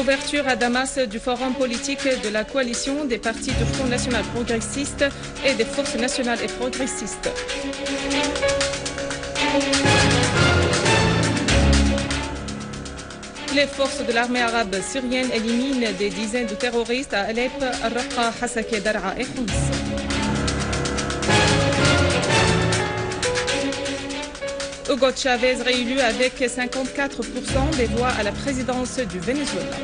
Ouverture à Damas du forum politique de la coalition des partis du Front National Progressiste et des Forces Nationales et Progressistes. Les forces de l'armée arabe syrienne éliminent des dizaines de terroristes à Alep, Al-Raqqa, Hasakeh, Dar'a et Homs. Hugo Chavez réélu avec 54% des voix à la présidence du Venezuela.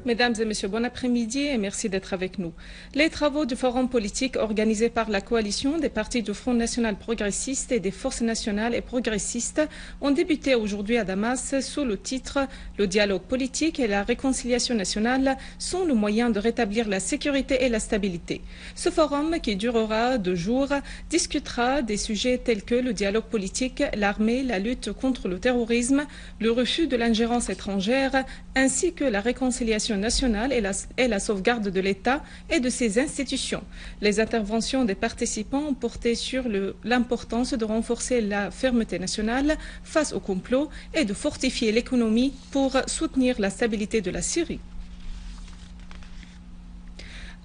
Mesdames et messieurs, bon après-midi et merci d'être avec nous. Les travaux du forum politique organisé par la coalition des partis du Front National Progressiste et des Forces Nationales et Progressistes ont débuté aujourd'hui à Damas sous le titre « Le dialogue politique et la réconciliation nationale sont le moyen de rétablir la sécurité et la stabilité ». Ce forum, qui durera 2 jours, discutera des sujets tels que le dialogue politique, l'armée, la lutte contre le terrorisme, le refus de l'ingérence étrangère, ainsi que la réconciliation nationale et la sauvegarde de l'État et de ses institutions. Les interventions des participants ont porté sur l'importance de renforcer la fermeté nationale face au complot et de fortifier l'économie pour soutenir la stabilité de la Syrie.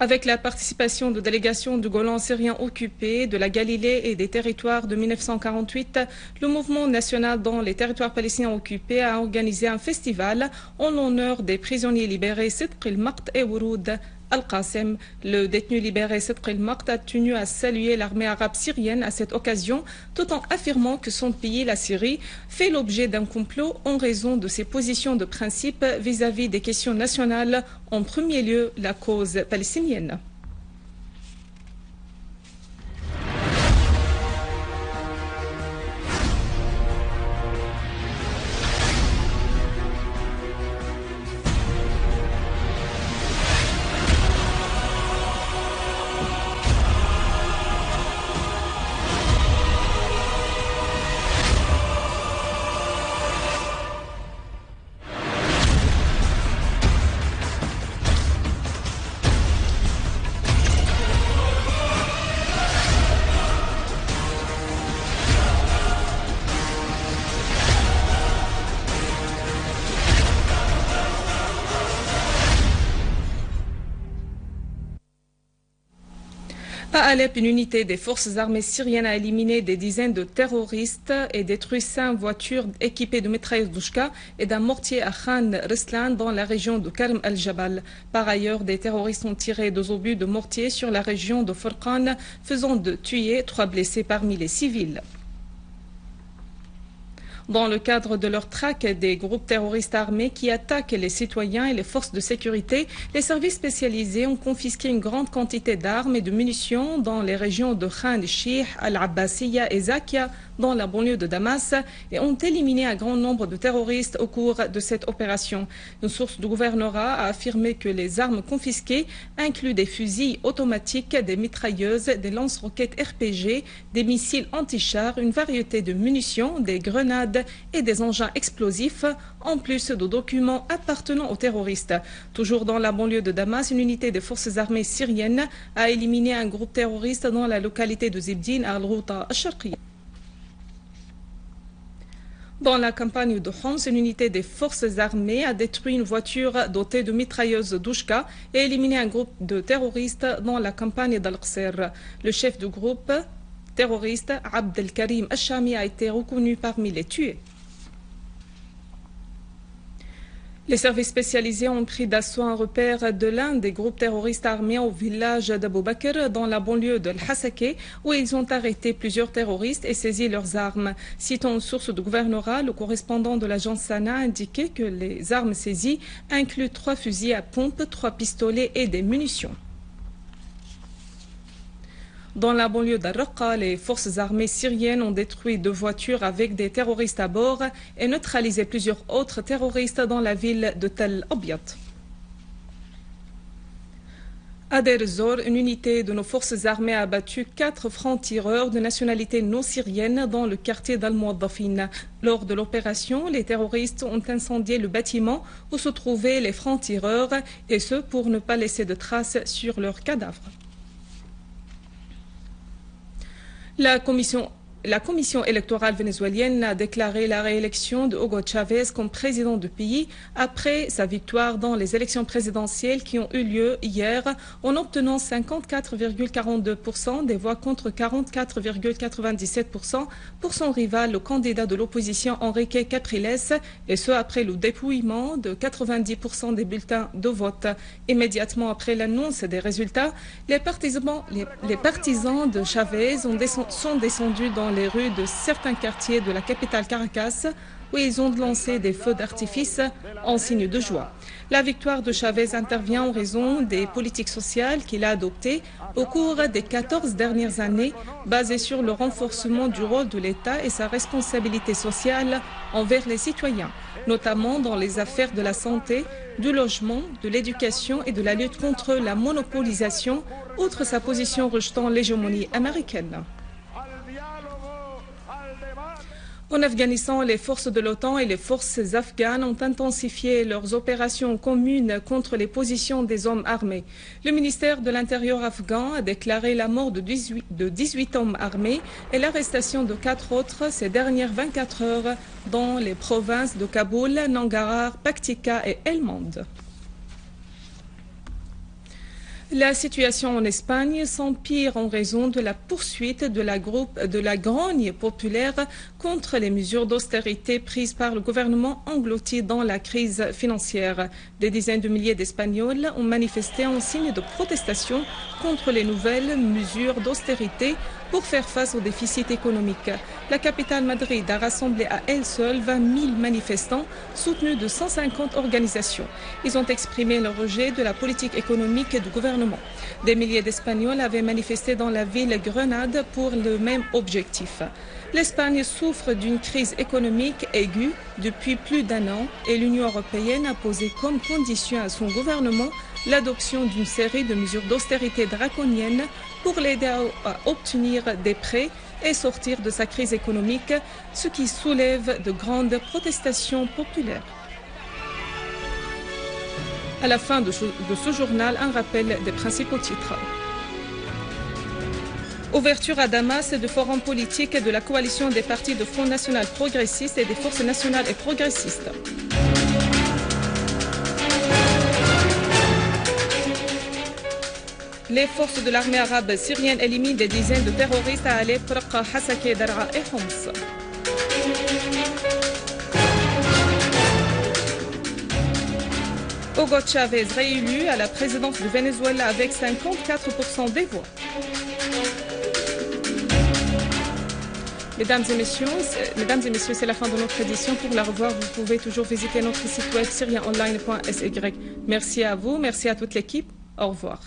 Avec la participation de délégations du Golan syrien occupé, de la Galilée et des territoires de 1948, le mouvement national dans les territoires palestiniens occupés a organisé un festival en l'honneur des prisonniers libérés Sidq el-Maqt et Wouroud Al-Qassem. Le détenu libéré Sidq el-Maqt a tenu à saluer l'armée arabe syrienne à cette occasion, tout en affirmant que son pays, la Syrie, fait l'objet d'un complot en raison de ses positions de principe vis-à-vis des questions nationales, en premier lieu la cause palestinienne. À Alep, une unité des forces armées syriennes a éliminé des dizaines de terroristes et détruit 5 voitures équipées de mitrailleuses Douchka et d'un mortier à Khan Rislan dans la région de Karm al-Jabal. Par ailleurs, des terroristes ont tiré 2 obus de mortier sur la région de Furqan, faisant de tuer 3 blessés parmi les civils. Dans le cadre de leur traque des groupes terroristes armés qui attaquent les citoyens et les forces de sécurité, les services spécialisés ont confisqué une grande quantité d'armes et de munitions dans les régions de Khan el-Sheikh, Al-Abbasiyya et Zakia, dans la banlieue de Damas, et ont éliminé un grand nombre de terroristes au cours de cette opération. Une source du gouvernorat a affirmé que les armes confisquées incluent des fusils automatiques, des mitrailleuses, des lance-roquettes RPG, des missiles anti-chars, une variété de munitions, des grenades et des engins explosifs, en plus de documents appartenant aux terroristes. Toujours dans la banlieue de Damas, une unité des forces armées syriennes a éliminé un groupe terroriste dans la localité de Zibdin à Al-Ghouta al-Sharqiyya. Dans la campagne de Homs, une unité des forces armées a détruit une voiture dotée de mitrailleuses Douchka et éliminé un groupe de terroristes dans la campagne d'Al-Qsir. Le chef du groupe terroriste, Abd el-Karim al-Shami, a été reconnu parmi les tués. Les services spécialisés ont pris d'assaut un repère de l'un des groupes terroristes armés au village d'Abou Bakr dans la banlieue de Al-Hasakeh, où ils ont arrêté plusieurs terroristes et saisi leurs armes. Citant une source du gouvernorat, le correspondant de l'agence Sana a indiqué que les armes saisies incluent 3 fusils à pompe, 3 pistolets et des munitions. Dans la banlieue d'Al-Raqqa, les forces armées syriennes ont détruit 2 voitures avec des terroristes à bord et neutralisé plusieurs autres terroristes dans la ville de Tel Abyad. À Deir ez-Zor, une unité de nos forces armées a abattu 4 francs-tireurs de nationalité non syrienne dans le quartier d'Al-Mouaddafine. Lors de l'opération, les terroristes ont incendié le bâtiment où se trouvaient les francs-tireurs, et ce pour ne pas laisser de traces sur leurs cadavres. La commission électorale vénézuélienne a déclaré la réélection de Hugo Chavez comme président du pays après sa victoire dans les élections présidentielles qui ont eu lieu hier en obtenant 54,42% des voix contre 44,97% pour son rival, le candidat de l'opposition Enrique Capriles, et ce après le dépouillement de 90% des bulletins de vote. Immédiatement après l'annonce des résultats, les partisans de Chavez sont descendus dans les rues de certains quartiers de la capitale Caracas où ils ont lancé des feux d'artifice en signe de joie. La victoire de Chavez intervient en raison des politiques sociales qu'il a adoptées au cours des 14 dernières années, basées sur le renforcement du rôle de l'État et sa responsabilité sociale envers les citoyens, notamment dans les affaires de la santé, du logement, de l'éducation et de la lutte contre la monopolisation, outre sa position rejetant l'hégémonie américaine. En Afghanistan, les forces de l'OTAN et les forces afghanes ont intensifié leurs opérations communes contre les positions des hommes armés. Le ministère de l'Intérieur afghan a déclaré la mort de 18 hommes armés et l'arrestation de 4 autres ces dernières 24 heures dans les provinces de Kaboul, Nangarhar, Paktika et Helmand. La situation en Espagne s'empire en raison de la poursuite de la grogne populaire contre les mesures d'austérité prises par le gouvernement englouti dans la crise financière. Des dizaines de milliers d'Espagnols ont manifesté en signe de protestation contre les nouvelles mesures d'austérité pour faire face au déficit économique. La capitale Madrid a rassemblé à elle seule 20 000 manifestants soutenus de 150 organisations. Ils ont exprimé leur rejet de la politique économique du gouvernement. Des milliers d'Espagnols avaient manifesté dans la ville Grenade pour le même objectif. L'Espagne souffre d'une crise économique aiguë depuis plus d'1 an et l'Union européenne a posé comme condition à son gouvernement l'adoption d'une série de mesures d'austérité draconiennes pour l'aider à obtenir des prêts et sortir de sa crise économique, ce qui soulève de grandes protestations populaires. À la fin de ce journal, un rappel des principaux titres. Ouverture à Damas de forums politiques de la coalition des partis de Front National Progressiste et des Forces Nationales et Progressistes. Les forces de l'armée arabe syrienne éliminent des dizaines de terroristes à Alep, Raqqa, Hasakeh, Daraa et Homs. Hugo Chavez réélu à la présidence du Venezuela avec 54% des voix. Mesdames et messieurs, c'est la fin de notre édition. Pour la revoir, vous pouvez toujours visiter notre site web syrienonline.sy. Merci à vous, merci à toute l'équipe. Au revoir.